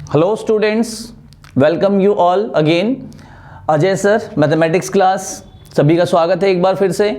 Hello students, welcome you all again. Ajay sir, mathematics class, सभी का स्वागत है एक बार फिर से।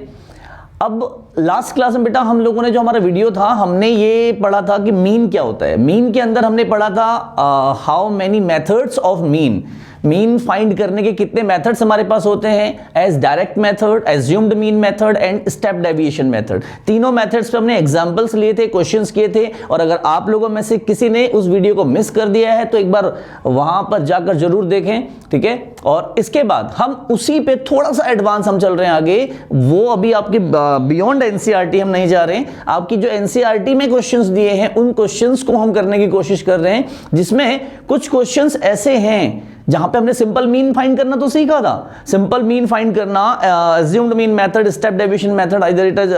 अब लास्ट क्लास में बेटा हम लोगों ने जो हमारा वीडियो था, हमने ये पढ़ा था कि मीन क्या होता है। मीन के अंदर हमने पढ़ा था how many methods of mean, mean find करने के कितने मेथड्स हमारे पास होते हैं, as direct method, assumed mean method and step deviation method. तीनों मेथड्स पे हमने एग्जांपल्स लिए थे, क्वेश्चंस किए थे। और अगर आप लोगों में से किसी ने उस वीडियो को मिस कर दिया है तो एक बार वहां पर जाकर जरूर देखें, ठीक है। और इसके बाद हम उसी पे थोड़ा सा एडवांस हम चल रहे हैं आगे। वो अभी आपके बियॉन्ड एनसीईआरटी हम नहीं जा रहे हैं, आपकी जो एनसीईआरटी में क्वेश्चंस दिए हैं उन क्वेश्चंस को हम करने की कोशिश कर रहे हैं, जिसमें कुछ क्वेश्चंस ऐसे हैं जहां पे हमने सिंपल मीन फाइंड करना तो सीखा था। सिंपल मीन फाइंड करना, assumed mean method, step deviation method, either it is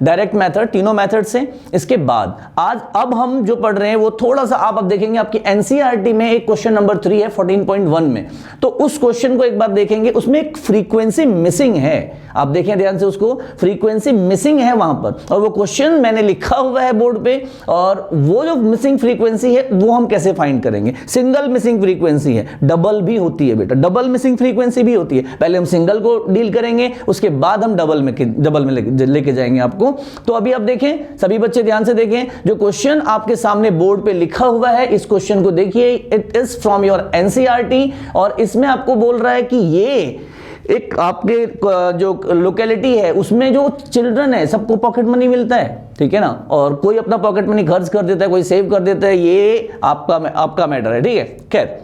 direct method, तीनों मेथड से। इसके बाद आज अब हम जो पढ़ रहे हैं वो थोड़ा सा आप अब देखेंगे आपकी एनसीईआरटी में एक क्वेश्चन नंबर 3 है 14.1 में। तो उस क्वेश्चन को एक बार देखेंगे, उसमें एक फ्रीक्वेंसी मिसिंग है। आप देखें ध्यान से, उसको फ्रीक्वेंसी मिसिंग है वहां पर, और वो क्वेश्चन मैंने लिखा हुआ है बोर्ड पे। और वो जो मिसिंग फ्रीक्वेंसी है वो हम कैसे फाइंड करेंगे। सिंगल मिसिंग फ्रीक्वेंसी है, डबल भी होती है बेटा, डबल मिसिंग फ्रीक्वेंसी भी होती है। पहले हम सिंगल को डील करेंगे, उसके बाद हम डबल में लेके जाएंगे आपको। तो अभी आप देखें, सभी बच्चे ध्यान से देखें, जो क्वेश्चन आपके सामने बोर्ड पे लिखा हुआ है इस क्वेश्चन को देखिए। It is from your NCERT, और इसमें आपको बोल रहा है कि ये एक आपके जो लोकेलिटी है उसमें जो चिल्ड्रन है सबको पॉकेट मनी मिलता है, ठीक है ना। और कोई अपना पॉकेट मनी खर्च कर देता है, कोई सेव कर देता है, ये आपका मैटर है, ठीक है। खैर,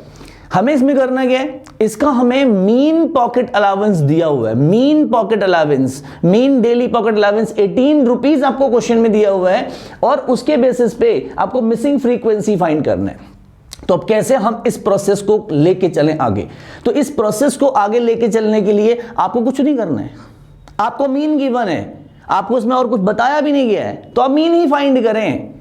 हमें इसमें करना क्या है, इसका हमें मीन पॉकेट अलाउंस दिया हुआ है। Mean pocket allowance, mean daily pocket allowance 18 rupees आपको क्वेश्चन में दिया हुआ है, और उसके बेसिस पे आपको मिसिंग फ्रीक्वेंसी फाइंड करना है। तो अब कैसे हम इस प्रोसेस को लेके चलें आगे। तो इस प्रोसेस को आगे लेके चलने के लिए आपको कुछ नहीं करना है, आपको मीन गिवन है, आपको उसमें और कुछ बताया भी नहीं गया है, तो आप मीन ही फाइंड करें।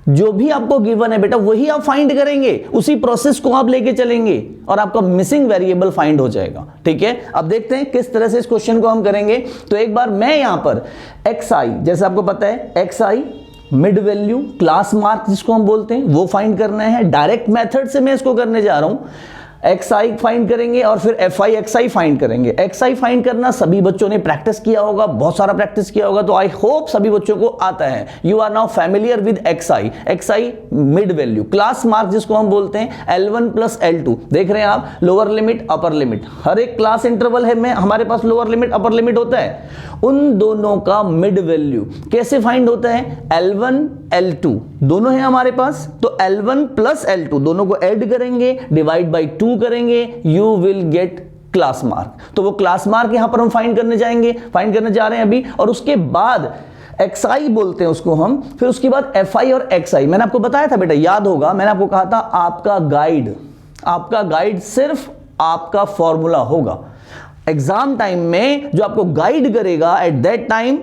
जो भी आपको गिवन है बेटा वही आप फाइंड करेंगे, उसी प्रोसेस को आप लेके चलेंगे और आपका मिसिंग वेरिएबल फाइंड हो जाएगा, ठीक है। अब देखते हैं किस तरह से इस क्वेश्चन को हम करेंगे। तो एक बार मैं यहां पर xi, जैसे आपको पता है xi mid value, class mark जिसको हम बोलते हैं, वो फाइंड करना है। डायरेक्ट मेथड से मैं इसको करने जा रहा हूं। xi फाइंड करेंगे और फिर fi xi फाइंड करेंगे। xi फाइंड करना सभी बच्चों ने प्रैक्टिस किया होगा, बहुत सारा प्रैक्टिस किया होगा, तो आई होप सभी बच्चों को आता है। You are now familiar with xi mid value, class mark जिसको हम बोलते हैं L1 प्लस L2। देख रहे हैं आप, लोअर लिमिट अपर लिमिट, हर एक क्लास इंटरवल है में हमारे पास लोअर लिमिट अपर लिमिट होता है। उन दोनों का मिड वैल्यू कैसे फाइंड होता है, L1 L2 दोनों है हमारे पास, तो L1 प्लस L2 दोनों को ऐड करेंगे, डिवाइड बाई 2 करेंगे, you will gate class mark. तो वो क्लास मार्क यहां पर हम फाइंड करने जा रहे हैं अभी। और उसके बाद xi बोलते हैं उसको हम, फिर उसके बाद fi और xi। मैंने आपको बताया था बेटा, याद होगा, मैंने आपको कहा था आपका गाइड सिर्फ आपका फॉर्मूला होगा। एग्जाम टाइम में जो आपको गाइड करेगा एट दैट टाइम,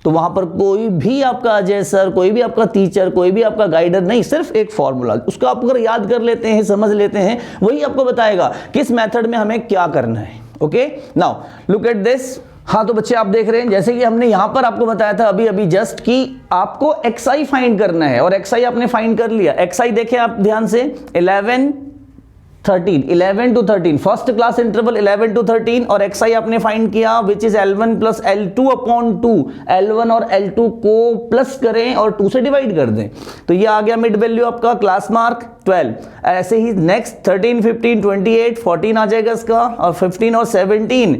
तो वहां पर कोई भी आपका अजय सर, कोई भी आपका टीचर, कोई भी आपका गाइडर नहीं, सिर्फ एक फॉर्मूला, उसको आप अगर याद कर लेते हैं, समझ लेते हैं, वही आपको बताएगा किस मेथड में हमें क्या करना है। Okay, now look at this. हाँ, तो बच्चे आप देख रहे हैं, जैसे कि हमने यहां पर आपको बताया था अभी जस्ट कि आपको xi फाइंड करना है, और xi आपने फाइंड कर लिया। xi देखें आप ध्यान से, 11 to 13, first class interval 11 to 13, और xi आपने फाइंड किया which is L1 plus L2 upon 2। L1 और L2 को प्लस करें और 2 से डिवाइड कर दें, तो ये आ गया मिड वैल्यू आपका, क्लास मार्क 12। ऐसे ही नेक्स्ट 13, 15, 28, 14 आ जाएगा इसका, और 15 और 17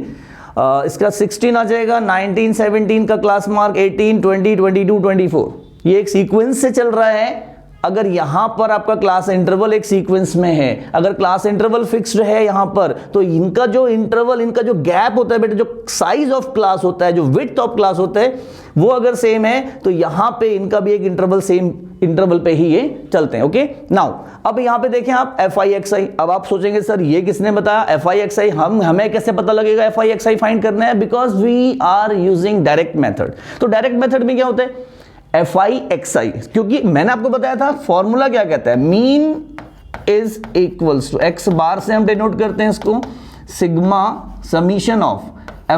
इसका 16 आ जाएगा, 19, 17 का क्लास मार्क, 18, 20, 22, 24। ये एक सीक्वेंस से चल रहा है। अगर यहां पर आपका क्लास इंटरवल एक सीक्वेंस में है, अगर क्लास इंटरवल फिक्स्ड है यहां पर, तो इनका जो इंटरवल, इनका जो गैप होता है बेटा, जो साइज ऑफ क्लास होता है, जो विड्थ ऑफ क्लास होता है, वो अगर सेम है, तो यहां पे इनका भी एक इंटरवल सेम इंटरवल पे ही ये चलते हैं। ओके, नाउ अब यहां पे देखें आप fi xi। अब आप सोचेंगे सर ये किसने बताया fi xi, हमें कैसे पता लगेगा fi xi फाइंड करना है, because we are using direct method. तो डायरेक्ट मेथड में क्या होता है, fi xi, क्योंकि मैंने आपको बताया था फॉर्मूला क्या कहता है, mean is equals to x bar से हम डिनोट करते हैं इसको, sigma summation of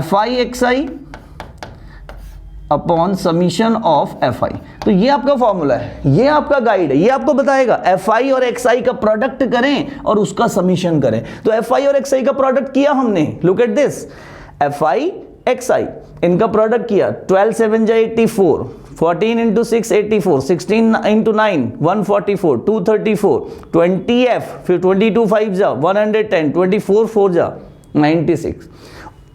fi xi upon summation of F I. तो ये आपका फॉर्मूला है, ये आपका गाइड है, ये आपको बताएगा एफ आई और एक्स आई का प्रोडक्ट करें और उसका समीशन करें। तो एफ आई और एक्स आई का प्रोडक्ट किया हमने, look at this, F I X I इनका प्रोडक्ट किया, 12 7 जा 84, 14 इंटू 6 84, 16 इंटू 9 144, 234, 20f, फिर 22 5 जा 110, 24 4 जा 96,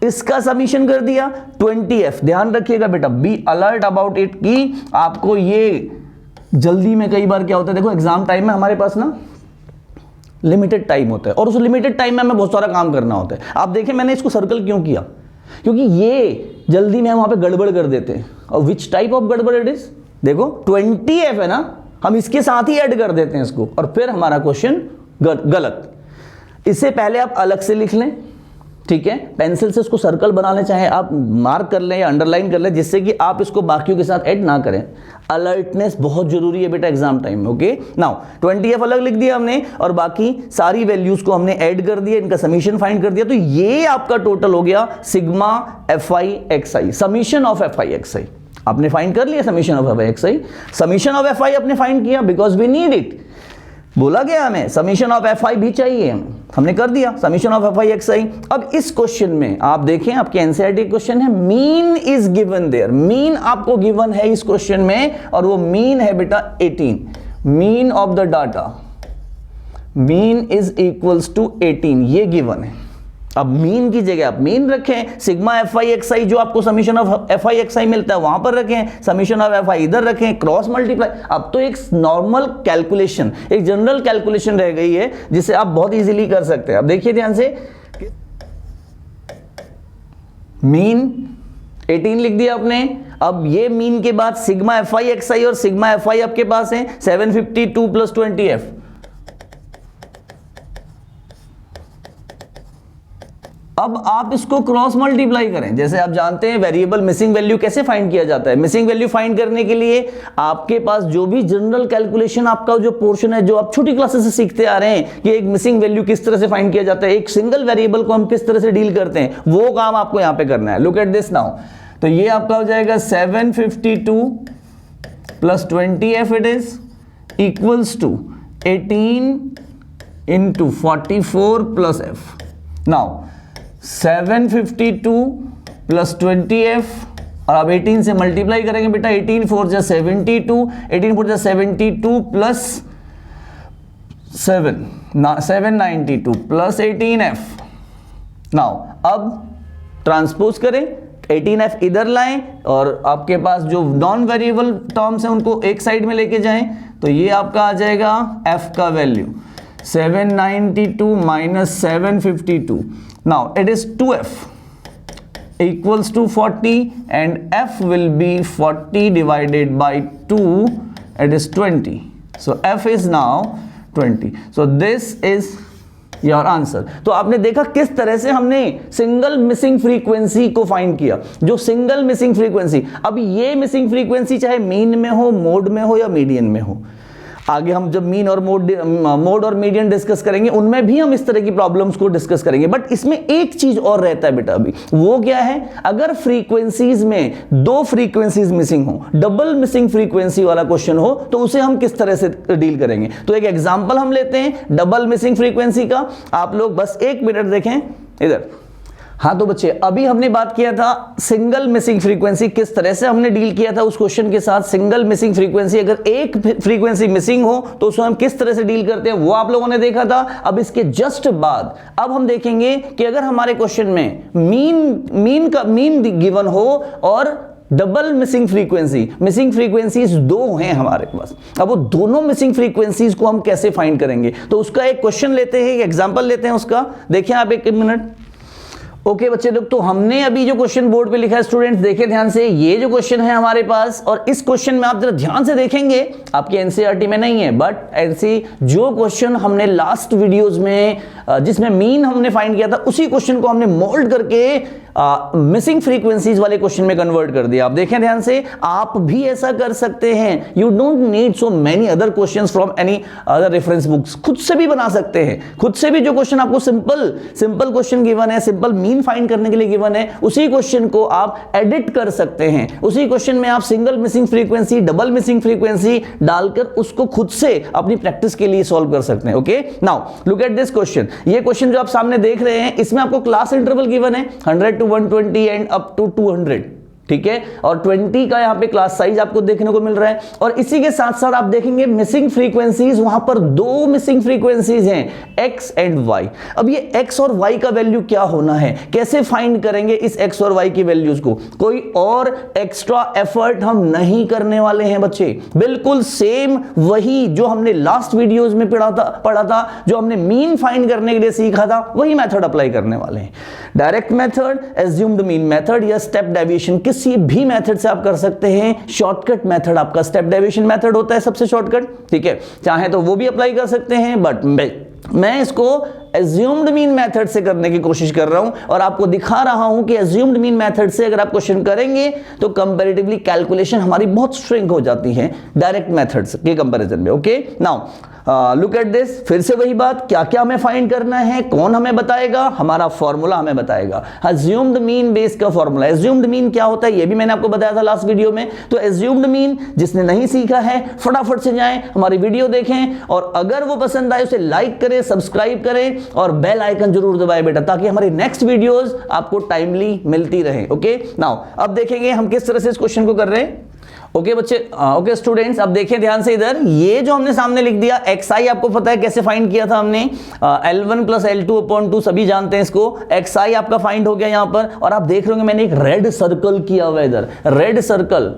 इसका समीशन कर दिया 20f। ध्यान रखिएगा बेटा, बी अलर्ट अबाउट इट कि आपको ये जल्दी में कई बार क्या होता है, देखो एग्जाम टाइम में हमारे पास ना लिमिटेड टाइम होता है और उस लिमिटेड टाइम में हमें बहुत सारा काम करना होता है। आप देखें मैंने इसको सर्कल क्यों किया, क्योंकि ये जल्दी में हम वहां पे गड़बड़ कर देते हैं। और विच टाइप ऑफ गड़बड़ इट इज, देखो 20f है ना, हम इसके साथ ही ऐड कर देते हैं इसको और फिर हमारा क्वेश्चन गलत। इससे पहले आप अलग से लिख लें, ठीक है, पेंसिल से इसको सर्कल बना लें, चाहे आप मार्क कर लें या अंडरलाइन कर लें, जिससे कि आप इसको बाकियों के साथ ऐड ना करें। अलर्टनेस बहुत जरूरी है बेटा एग्जाम टाइम में। ओके, नाउ 20f अलग लिख दिया हमने और बाकी सारी वैल्यूज को हमने ऐड कर दिया, इनका समीशन फाइंड कर दिया। तो ये आपका टोटल हो गया sigma F I X I, summation of F I X I आपने फाइंड कर लिया, summation of F I X I, summation of F I आपने फाइंड किया बिकॉज वी नीड इट। बोला गया हमें समीशन ऑफ एफ आई भी चाहिए, हमने कर दिया summation of F I X I. अब इस क्वेश्चन में आप देखें, आपके एनसीईआरटी क्वेश्चन है, mean is given there, mean आपको गिवन है इस क्वेश्चन में और वो मीन है बेटा 18, mean of the data, mean is equals to 18, ये गिवन है। अब मीन की जगह आप मीन रखें, sigma F I X I जो आपको summation of F I X I मिलता है वहां पर रखें, समीशन ऑफ एफ आई इधर रखें, क्रॉस मल्टीप्लाई। अब तो एक नॉर्मल कैलकुलेशन, एक जनरल कैलकुलेशन रह गई है जिसे आप बहुत इजीली कर सकते हैं। अब देखिए ध्यान से, मीन 18 लिख दिया आपने। अब ये मीन के बाद सिग्मा एफ आई एक्स आई और सिग्मा एफ आई आपके पास है 752 प्लस 20f। अब आप इसको क्रॉस मल्टीप्लाई करें। जैसे आप जानते हैं वेरिएबल मिसिंग वैल्यू कैसे फाइंड किया जाता है। मिसिंग वैल्यू फाइंड करने के लिए आपके पास जो भी जनरल कैलकुलेशन आपका जो पोर्शन है, जो आप छोटी क्लासेस से सीखते आ रहे हैं कि एक मिसिंग वैल्यू किस तरह से फाइंड किया जाता है, एक सिंगल वेरिएबल को हम किस तरह से डील करते हैं, वो काम आपको यहां पे करना है। लुक एट दिस नाउ, तो ये आपका हो जाएगा 752 plus 20f it is equals to 18 into 44 plus f। Now 752 plus 20f और अब 18 से मल्टीप्लाई करेंगे बेटा, 18 4 जा 72, 18 4 जा 72 प्लस 792 प्लस 18f। नाउ अब ट्रांसपोज करें, 18f इधर लाएं और आपके पास जो नॉन वेरिएबल टर्म्स हैं उनको एक साइड में लेके जाएं, तो ये आपका आ जाएगा f का value 792 minus 752। Now it is 2f equals to 40 and f will be 40 divided by 2, it is 20. So f is now 20. So this is your answer. तो आपने देखा किस तरह से हमने सिंगल मिसिंग फ्रीक्वेंसी को फाइंड किया, जो सिंगल मिसिंग फ्रीक्वेंसी। अब ये मिसिंग फ्रीक्वेंसी चाहे मीन में हो, मोड में हो या मीडियन में हो, आगे हम जब मीन और मोड और मीडियन डिस्कस करेंगे उनमें भी हम इस तरह की प्रॉब्लम्स को डिस्कस करेंगे। बट इसमें एक चीज और रहता है बेटा अभी, वो क्या है, अगर फ्रीक्वेंसीज में दो फ्रीक्वेंसीज मिसिंग हो, डबल मिसिंग फ्रीक्वेंसी वाला क्वेश्चन हो, तो उसे हम किस तरह से डील करेंगे। तो एक एग्जांपल हम लेते हैं डबल मिसिंग फ्रीक्वेंसी का, आप लोग बस 1 मिनट देखें इधर। हाँ तो बच्चे, अभी हमने बात किया था सिंगल मिसिंग फ्रीक्वेंसी, किस तरह से हमने डील किया था उस क्वेश्चन के साथ। सिंगल मिसिंग फ्रीक्वेंसी, अगर एक फ्रीक्वेंसी मिसिंग हो तो उसको हम किस तरह से डील करते हैं, वो आप लोगों ने देखा था। अब इसके जस्ट बाद अब हम देखेंगे कि अगर हमारे क्वेश्चन में मीन गिवन हो और डबल मिसिंग फ्रीक्वेंसीज दो हैं हमारे पास, अब वो दोनों मिसिंग फ्रीक्वेंसीज को हम कैसे फाइंड करेंगे। तो उसका एक क्वेश्चन लेते हैं, एक एग्जांपल लेते हैं उसका, देखिए आप 1 मिनट। ओके बच्चे लोग, तो हमने अभी जो क्वेश्चन बोर्ड पे लिखा है स्टूडेंट्स देखे ध्यान से, ये जो क्वेश्चन है हमारे पास, और इस क्वेश्चन में आप जरा ध्यान से देखेंगे, आपके एनसीईआरटी में नहीं है, बट ऐसी जो क्वेश्चन हमने लास्ट वीडियोस में जिसमें मीन हमने फाइंड किया था, उसी क्वेश्चन को हमने मोल्ड करके मिसिंग फ्रीक्वेंसीज वाले क्वेश्चन में कन्वर्ट कर दिया। आप देखें ध्यान से, आप भी ऐसा कर सकते हैं। You don't need so many other questions from any other reference books. खुद से भी बना सकते हैं, खुद से भी जो क्वेश्चन आपको सिंपल क्वेश्चन गिवन है, सिंपल मीन फाइंड करने के लिए गिवन है, उसी क्वेश्चन को आप एडिट कर सकते हैं। उसी क्वेश्चन में आप single missing frequency, double missing frequency डालकर उसको खुद से अपनी प्रैक्टिस के लिए सॉल्व कर सकते हैं। Okay, now look at this question. ये क्वेश्चन जो आप सामने देख रहे हैं, इसमें आपको क्लास इंटरवल गिवन है 100 to 120 एंड अप टू 200, ठीक है, और 20 का यहां पे क्लास साइज आपको देखने को मिल रहा है। और इसी के साथ साथ आप देखेंगे मिसिंग फ्रीक्वेंसीज, वहां पर दो मिसिंग फ्रीक्वेंसीज हैं, x एंड y। अब ये x और y का वैल्यू क्या होना है, कैसे फाइंड करेंगे इस x और y की वैल्यूज को? कोई और एक्स्ट्रा एफर्ट हम नहीं करने वाले हैं बच्चे, बिल्कुल सेम वही जो हमने लास्ट वीडियोस में पढ़ा था, जो हमने मीन फाइंड करने के लिए सीखा था, वही मेथड अप्लाई करने वाले हैं। Direct method, assumed mean method या स्टेप डेविएशन, किसी भी मेथड से आप कर सकते हैं। शॉर्टकट मेथड आपका स्टेप डेविएशन मेथड होता है सबसे शॉर्टकट, ठीक है, चाहे तो वो भी अप्लाई कर सकते हैं, बट मैं इसको एज्यूम्ड मीन मेथड से करने की कोशिश कर रहा हूं और आपको दिखा रहा हूं कि एज्यूम्ड मीन मेथड से अगर आप क्वेश्चन करेंगे तो कंपैरेटिवली कैलकुलेशन हमारी बहुत श्रिंक हो जाती है डायरेक्ट मेथड्स के कंपैरिजन में। Okay, now look at this. फिर से वही बात, क्या क्या हमें फाइंड करना है, कौन हमें बताएगा? हमारा फॉर्मूला हमें बताएगा, एज्यूम्ड मीन बेस का फॉर्मूला। एज्यूम्ड मीन क्या होता है ये भी मैंने आपको बताया था लास्ट वीडियो में। तो एज्यूम्ड मीन जिसने नहीं सीखा है फटाफट से जाएं, हमारी वीडियो देखें, और अगर वो पसंद आए उसे लाइक करें, सब्सक्राइब करें और बेल आइकन जरूर दबाएं बेटा, ताकि हमारी नेक्स्ट वीडियोस आपको टाइमली मिलती रहे। ओके, नाउ अब देखेंगे हम किस तरह से इस क्वेश्चन को कर रहे हैं। ओके बच्चे, ओके स्टूडेंट्स, अब देखें ध्यान से इधर, ये जो हमने सामने लिख दिया xi, आपको पता है कैसे फाइंड किया था हमने, L1 + L2 / 2, सभी जानते हैं इसको। xi आपका फाइंड हो गया यहां पर, और आप देख रहे होंगे मैंने एक रेड सर्कल किया हुआ है इधर, रेड सर्कल,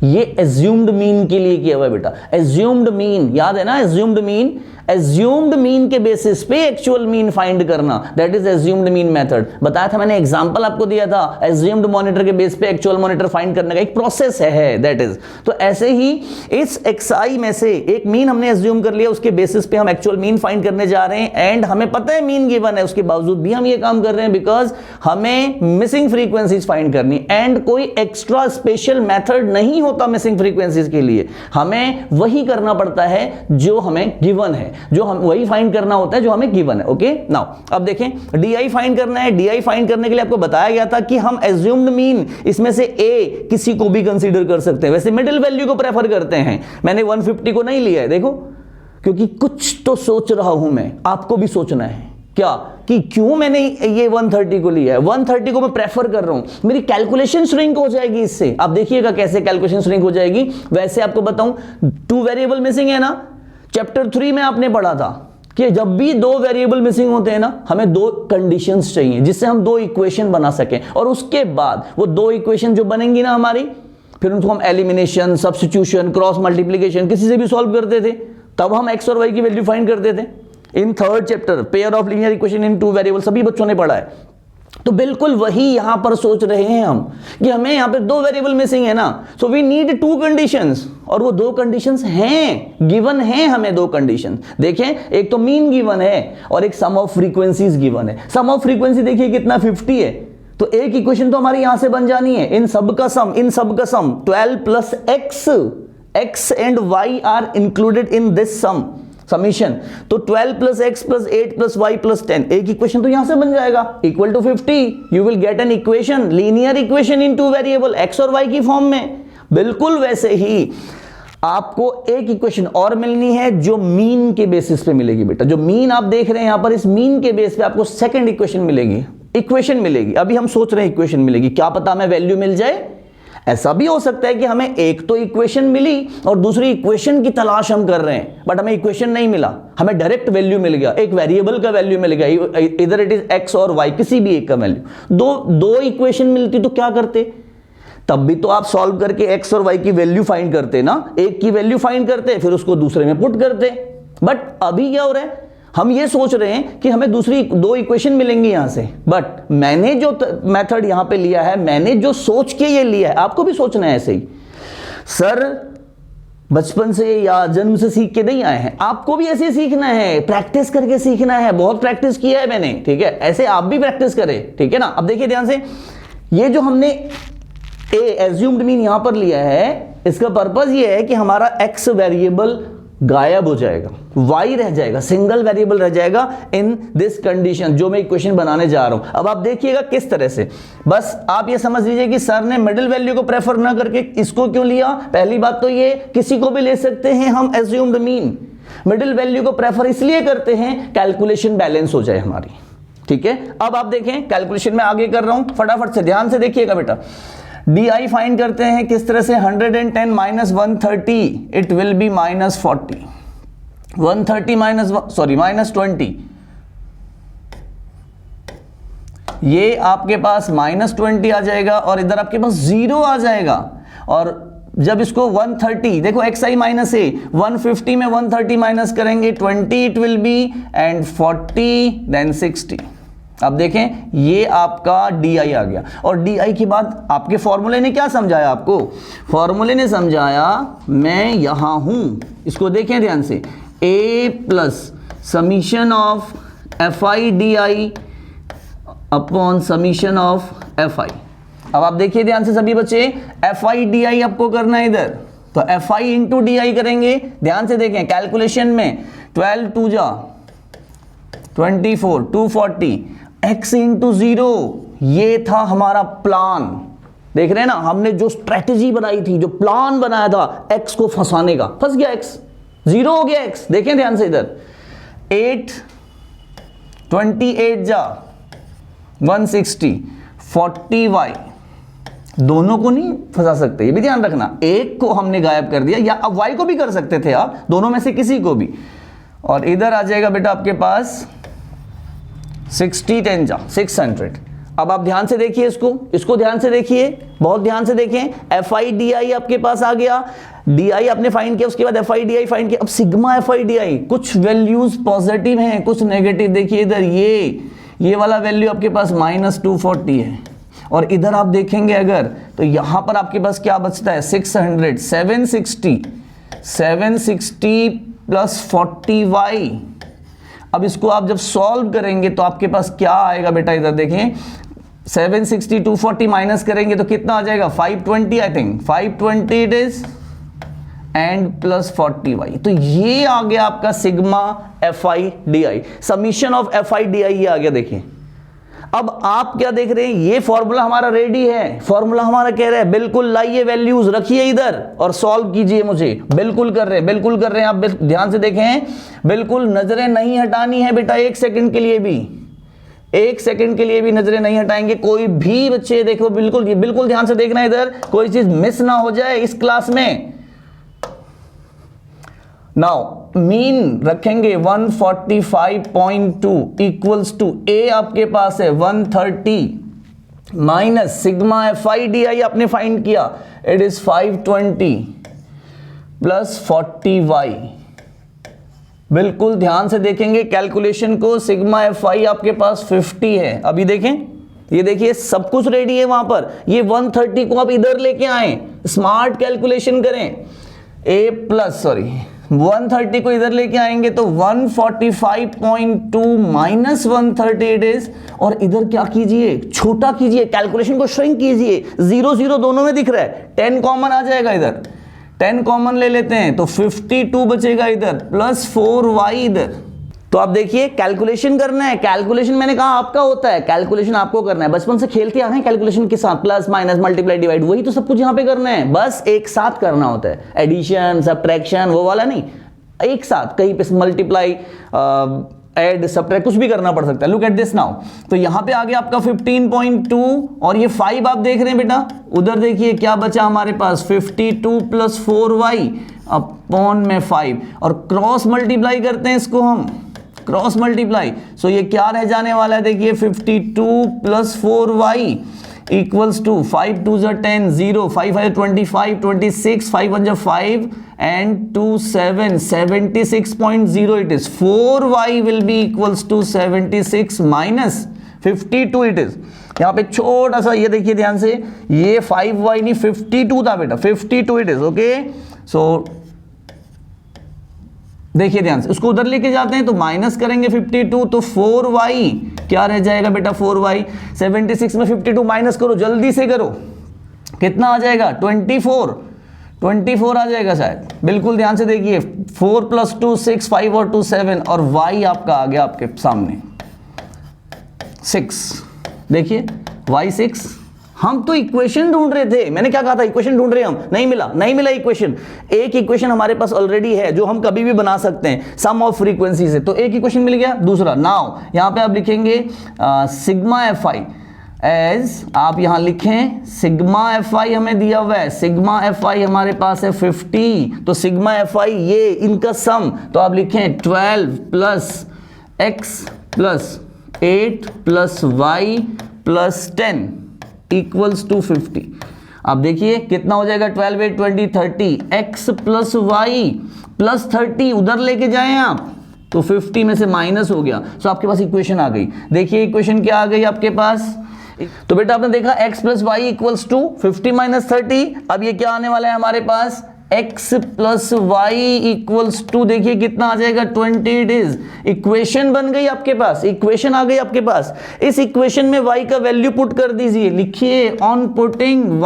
ये एज्यूम्ड मीन के लिए किया हुआ है बेटा। एज्यूम्ड मीन याद है ना, एज्यूम्ड मीन, एज्यूम्ड मीन के बेसिस पे एक्चुअल मीन फाइंड करना, that is assumed mean method. बताया था मैंने, एग्जांपल आपको दिया था, एज्यूम्ड मॉनिटर के बेस पे एक्चुअल मॉनिटर फाइंड करने का एक प्रोसेस है दैट इज। तो ऐसे ही इस xi में से एक मीन हमने एज्यूम कर लिया, उसके बेसिस पे हम एक्चुअल मीन फाइंड करने जा रहे हैं, एंड हमें पता है मीन गिवन है, उसके बावजूद भी हम ये काम कर रहे हैं बिकॉज हमें मिसिंग फ्रीक्वेंसीज फाइंड करनी, एंड कोई एक्स्ट्रा स्पेशल मेथड नहीं होता मिसिंग फ्रीक्वेंसीज के लिए, हमें वही करना पड़ता है जो हमें गिवन है, जो हम वही फाइंड करना होता है जो हमें गिवन है। ओके, नाउ अब देखें डी फाइंड करना है। डी फाइंड करने के लिए आपको बताया गया था कि हम एज्यूम्ड मीन इसमें से ए किसी को भी कंसीडर कर सकते हैं, वैसे मिडिल वैल्यू को प्रेफर करते हैं। मैंने 150 को नहीं लिया है, देखो, क्योंकि कुछ तो सोच रहा हूं मैं, आपको भी सोचना है क्या, कि क्यों मैंने ये 130 को लिया है। 130 को मैं प्रेफर कर रहा हूं, मेरी कैलकुलेशन श्रिंक हो जाएगी इससे। आप देखिएगा कैसे कैलकुलेशन श्रिंक हो जाएगी। वैसे आपको बताऊं, 2 वेरिएबल मिसिंग है ना, चैप्टर 3 में आपने पढ़ा था कि जब भी 2 वेरिएबल मिसिंग होते हैं ना, हमें 2 कंडीशंस चाहिए जिससे हम 2 इक्वेशन बना सकें, और उसके बाद वो 2 इक्वेशन जो बनेंगी ना हमारी, फिर उनको हम एलिमिनेशन, सब्स्टिट्यूशन, क्रॉस मल्टीप्लिकेशन किसी से भी सॉल्व करते थे, तब हम x और y की वैल्यू फाइंड करते थे। इन 3rd chapter pair of linear equation in 2 variable सभी बच्चों ने पढ़ा है। तो बिल्कुल वही यहां पर सोच रहे हैं हम कि हमें यहां पे 2 वेरिएबल मिसिंग है ना, सो वी नीड 2 कंडीशंस, और वो 2 कंडीशंस हैं, गिवन है हमें 2 कंडीशन। देखें, एक तो मीन गिवन है और एक सम ऑफ फ्रीक्वेंसीज गिवन है। सम ऑफ फ्रीक्वेंसी देखिए कितना 50 है, तो एक इक्वेशन तो हमारी यहां से बन जानी है, इन सब का sum 12 + x and y are included in this sum summation, तो 12 + x + 8 + y + 10, एक इक्वेशन तो यहां से बन जाएगा equal to 50। You will get an equation, linear equation in 2 variable x और y की फॉर्म में। बिल्कुल वैसे ही आपको एक इक्वेशन और मिलनी है जो मीन के बेसिस पे मिलेगी बेटा। जो मीन आप देख रहे हैं यहां पर, इस मीन के बेस पे आपको सेकंड इक्वेशन मिलेगी। अभी हम सोच रहे हैं इक्वेशन मिलेगी, क्या पता हमें वैल्यू मिल जाए। ऐसा भी हो सकता है कि हमें एक तो इक्वेशन मिली और दूसरी इक्वेशन की तलाश हम कर रहे हैं, बट हमें इक्वेशन नहीं मिला, हमें डायरेक्ट वैल्यू मिल गया, एक वेरिएबल का वैल्यू मिल गया, इधर इट इज x और y, किसी भी एक का वैल्यू। दो इक्वेशन मिलती तो क्या करते, तब भी तो आप सॉल्व करके x और y की वैल्यू फाइंड करते ना, एक की वैल्यू फाइंड करते फिर उसको दूसरे में पुट करते। बट अभी क्या हो रहा है, हम ये सोच रहे हैं कि हमें दूसरी 2 इक्वेशन मिलेंगी यहां से, बट मैंने जो मेथड यहां पे लिया है, मैंने जो सोच के ये लिया है, आपको भी सोचना है ऐसे ही। सर बचपन से या जन्म से सीख के नहीं आए हैं, आपको भी ऐसे सीखना है, प्रैक्टिस करके सीखना है। बहुत प्रैक्टिस किया है मैंने, ठीक है, ऐसे आप भी प्रैक्टिस करें, ठीक है ना। अब देखिए ध्यान से, ये जो हमने ए एज्यूम्ड मीन यहां पर लिया है, इसका पर्पस ये है कि हमारा एक्स वेरिएबल गायब हो जाएगा, y रह जाएगा, सिंगल वेरिएबल रह जाएगा इन दिस कंडीशन, जो मैं इक्वेशन बनाने जा रहा हूं। अब आप देखिएगा किस तरह से, बस आप ये समझ लीजिए कि सर ने मिडिल वैल्यू को प्रेफर ना करके इसको क्यों लिया। पहली बात तो ये, किसी को भी ले सकते हैं हम एज्यूम्ड मीन, मिडिल वैल्यू को प्रेफर इसलिए करते हैं कैलकुलेशन बैलेंस हो जाए हमारी, ठीक है। अब आप देखें कैलकुलेशन में आगे कर रहा हूं, फटाफट से ध्यान से देखिएगा बेटा। DI फाइंड करते हैं किस तरह से, 110 minus 130 it will B minus 40, 130 minus minus 20, ये आपके पास माइनस 20 आ जाएगा और इधर आपके पास 0 आ जाएगा। और जब इसको 130 देखो xi माइनस ए, 150 में 130 माइनस करेंगे 20 it will be and 40 then 60। अब देखें ये आपका DI आ गया। और DI के बाद आपके फॉर्मूले ने क्या समझाया आपको, फॉर्मूले ने समझाया मैं यहां हूं, इसको देखें ध्यान से, A plus summation of FI DI upon summation of FI। अब आप देखिए ध्यान से सभी बच्चे, FI DI आपको करना है इधर, तो FI इंटू DI करेंगे। ध्यान से देखें कैलकुलेशन में 12 2 जा 24 240 x इंटू 0, ये था हमारा प्लान। देख रहे हैं ना, हमने जो स्ट्रेटेजी बनाई थी, जो प्लान बनाया था x को फंसाने का, फंस गया x, 0 हो गया x। देखें ध्यान से इधर 8 28 जा 160 40y, दोनों को नहीं फंसा सकते, ये भी ध्यान रखना, एक को हमने गायब कर दिया, या अब y को भी कर सकते थे आप, दोनों में से किसी को भी। और इधर आ जाएगा बेटा आपके पास 60 10 जा 600। अब आप ध्यान से देखिए इसको ध्यान से देखिए, बहुत ध्यान से देखें। FI DI आपके पास आ गया, DI आपने फाइंड किया, उसके बाद FI DI फाइंड किया। अब सिग्मा FI DI, कुछ वैल्यूज पॉजिटिव हैं, कुछ नेगेटिव। देखिए इधर ये वाला वैल्यू आपके पास माइनस 240 है, और इधर आप देखेंगे अगर, तो यहां पर आपके पास क्या बचता है 600 760 प्लस 40y। अब इसको आप जब सॉल्व करेंगे तो आपके पास क्या आएगा बेटा, इधर देखें 760 240 माइनस करेंगे तो कितना आ जाएगा 520, I think 520 it is, and plus 40y। तो ये आ गया आपका sigma FI DI, summation of FI DI ये आ गया। देखिए अब आप क्या देख रहे हैं, ये फॉर्मूला हमारा रेडी है, फॉर्मूला हमारा कह रहा है बिल्कुल लाइए वैल्यूज, रखिए इधर और सॉल्व कीजिए मुझे। बिल्कुल कर रहे हैं आप, ध्यान से देखें, बिल्कुल नजरें नहीं हटानी है बेटा, एक सेकंड के लिए भी नजरें नहीं हटाएंगे कोई भी बच्चे। देखो बिल्कुल ध्यान से देखना है इधर, कोई चीज मिस ना हो जाए इस क्लास में। नाउ मीन रखेंगे 145.2 इक्वल्स टू ए आपके पास है 130 माइनस सिग्मा FI DI आपने फाइंड किया, इट इज 520 प्लस 40y। बिल्कुल ध्यान से देखेंगे कैलकुलेशन को, सिग्मा FI आपके पास 50 है। अभी देखें, ये देखिए सब कुछ रेडी है वहां पर। ये 130 को आप इधर लेके आए, स्मार्ट कैलकुलेशन करें, 130 को इधर लेके आएंगे तो 145.2 माइनस 130 इट इज, और इधर क्या कीजिए, छोटा कीजिए, कैलकुलेशन को श्रिंक कीजिए। 0 0 दोनों में दिख रहा है, 10 कॉमन आ जाएगा इधर, 10 कॉमन ले लेते हैं तो 52 बचेगा इधर, प्लस 4y इधर। तो आप देखिए कैलकुलेशन करना है, कैलकुलेशन मैंने कहा आपका होता है, कैलकुलेशन आपको करना है। बचपन से खेलते आ रहे हैं कैलकुलेशन के साथ, प्लस माइनस मल्टीप्लाई डिवाइड, वही तो सब कुछ यहाँ पे करना है, बस एक साथ करना होता है। एडिशन सब्ट्रैक्शन वो वाला नहीं, एक साथ कहीं पे मल्टीप्लाई ऐड सब्ट्रैक्ट कुछ भी करना पड़ सकता है। लुक एट दिस नाउ, तो यहाँ पे आ गया आपका 15.2 और ये 5 आप देख रहे हैं बेटा, उधर देखिए क्या बचा हमारे पास 52 प्लस 4y अपॉन में 5, और क्रॉस मल्टीप्लाई करते हैं इसको हम, क्रॉस मल्टीप्लाई। सो ये क्या रह जाने वाला है, देखिए 52 plus 4y equals to 5 2 10 0 5 5 25 26 5 1 5 and 2 7 76.0 it is, 4y will be equals to 76 minus 52 it is। यहाँ पे छोटा सा ये देखिए ध्यान से, ये 5y नहीं 52 था बेटा, 52 it is, ओके। सो देखिए ध्यान से, उसको उधर लेके जाते हैं तो माइनस करेंगे 52, तो 4y क्या रह जाएगा बेटा 4y। 76 में 52 माइनस करो, जल्दी से करो, कितना आ जाएगा 24 आ जाएगा शायद, बिल्कुल ध्यान से देखिए। 4 + 2 6, 5 और 2 7, और y आपका आ गया आपके सामने 6। देखिए y 6। हम तो इक्वेशन ढूंढ रहे थे, मैंने क्या कहा था, इक्वेशन ढूंढ रहे हैं हम, नहीं मिला इक्वेशन। एक इक्वेशन हमारे पास ऑलरेडी है जो हम कभी भी बना सकते हैं, सम ऑफ फ्रीक्वेंसी से, तो एक इक्वेशन मिल गया। दूसरा, नाउ यहां पे आप लिखेंगे सिग्मा fi एज, आप यहां लिखें सिग्मा fi हमें दिया हुआ है, सिग्मा fi हमारे पास है 50, तो सिग्मा fi ये इनका सम, तो आप लिखें 12 + x + 8 + y + 10 = 50। अब देखिए कितना हो जाएगा, 12 8 20 30, x + y + 30 उधर लेके जाएं आप तो 50 में से माइनस हो गया, तो आपके पास इक्वेशन आ गई। देखिए इक्वेशन क्या आ गई आपके पास, तो बेटा आपने देखा x + y = 50 - 30। अब ये क्या आने वाला है हमारे पास, x + y = देखिए कितना आ जाएगा 20। इट इज इक्वेशन बन गई आपके पास, इक्वेशन आ गई आपके पास। इस इक्वेशन में y का वैल्यू पुट कर दीजिए, लिखिए ऑन पुटिंग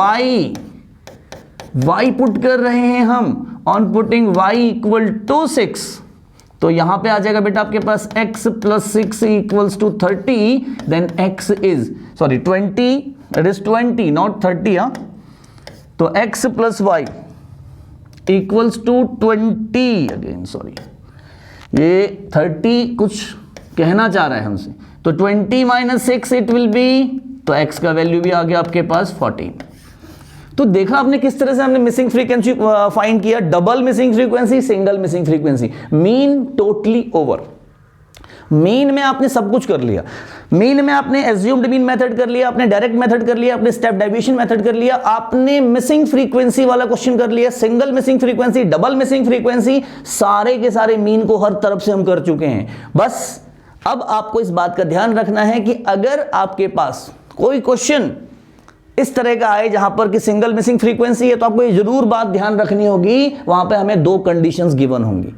y पुट कर रहे हैं हम, ऑन पुटिंग y = 6, तो यहां पे आ जाएगा बेटा आपके पास x + 6 = 30, then x is 20, it is 20 not 30, हाँ। तो x + y = 20, अगेन सॉरी, ये 30 कुछ कहना चाह रहा है हमसे, तो 20 - 6 इट विल बी, तो x का वैल्यू भी आ गया आपके पास 14। तो देखा आपने किस तरह से हमने मिसिंग फ्रीक्वेंसी फाइंड किया, double missing frequency, single missing frequency, mean totally over. Mean में आपने सब कुछ कर लिया, मीन में आपने एज्यूम्ड मीन मेथड कर लिया, आपने डायरेक्ट मेथड कर लिया, आपने स्टेप डेविएशन मेथड कर लिया, आपने मिसिंग फ्रीक्वेंसी वाला क्वेश्चन कर लिया, single missing frequency, double missing frequency, सारे के सारे मीन को हर तरफ से हम कर चुके हैं। बस अब आपको इस बात का ध्यान रखना है कि अगर आपके पास कोई क्वेश्चन इस तरह का आए जहां पर कि सिंगल मिसिंग फ्रीक्वेंसी है, तो आपको ये जरूर बात ध्यान रखनी होगी, वहां पे हमें 2 कंडीशंस गिवन होंगी,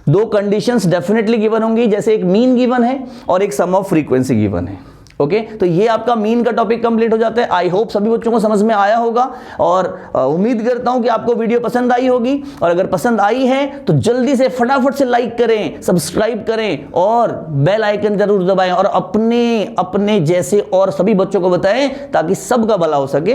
2 कंडीशंस डेफिनेटली गिवन होंगी, जैसे एक मीन गिवन है और एक सम ऑफ फ्रीक्वेंसी गिवन है। ओके, तो ये आपका मीन का टॉपिक कंप्लीट हो जाता है। आई होप सभी बच्चों को समझ में आया होगा, और उम्मीद करता हूं कि आपको वीडियो पसंद आई होगी, और अगर पसंद आई है तो जल्दी से फटाफट से लाइक करें, सब्सक्राइब करें और बेल आइकन जरूर दबाएं, और अपने जैसे और सभी बच्चों को बताएं ताकि सबका भला हो सके।